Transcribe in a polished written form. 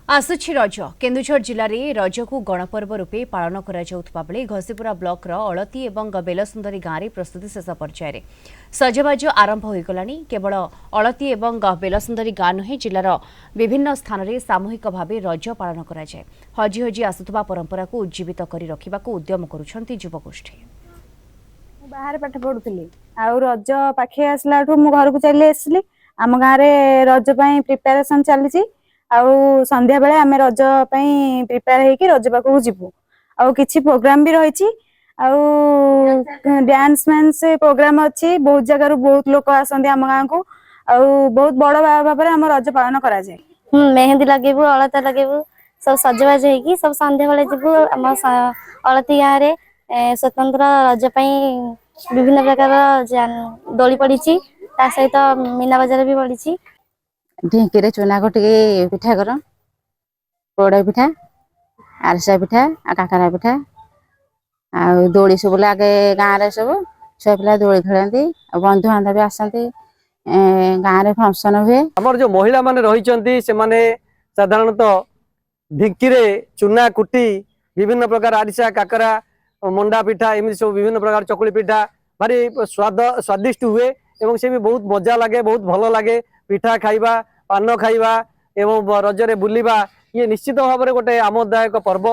आसुछि रज केन्दुझर जिले में रज को गणपर्व रूपे पालन कर घसीपुरा ब्लॉक अलती और बेलसुंदरी गांव में प्रस्तुति शेष पर्यायर सजबाज आरंभ हो गलानी। केवल अलती और बेलसुंदरी गांव नुहे जिलार विभिन्न स्थान में सामूहिक भाव रज पालन कराए। हजि हजि आसुवा परंपरा को उज्जीवित कर रखा उद्यम करुछंती युवगोष्ठी। बाहर पाठ पढ़ुली रज पाखे आसला घर को चली आसली। आम गाँव में रज प्रिपेरेसन चली संध्या बेले आम रज प्रिपेयर होगी रज पाखक जीवु किसी प्रोग्राम भी रही डांस मैंस प्रोग्राम अच्छी बहुत जगह बहुत लोग आसती आम गाँव को बहुत बड़ भाव में आम रज पालन कराए। मेहंदी लगेबू अलता लगेबू सब सजबाज हो सब संध्या बेले जीवु आम अलती गाँव में स्वतंत्र रज विभिन्न प्रकार दोली पड़ी सहित मीना बजार भी पड़ी। ढिंकी चूना को पिठा कर पोड़ पिठा आरसा पिठा काकरा पिठा दोली सब लगे गाँव में सब छुआ पिला दोली खेलती बंधु बांधव आसती गाँव में फंक्शन हुए। आमर जो महिला माने रही से माने साधारणतः ढिंकी चूना कुटी विभिन्न प्रकार आरिसा काकरा मंडा पिठा एमती सब विभिन्न प्रकार चकुली पिठा भारी स्वादिष्ट हुए एवं से भी बहुत मजा लगे बहुत भल लगे। पिठा खाइबा पान खाइबा एवं रजरे बुलिबा ये निश्चित भाव में गोटे आमोददायक पर्व।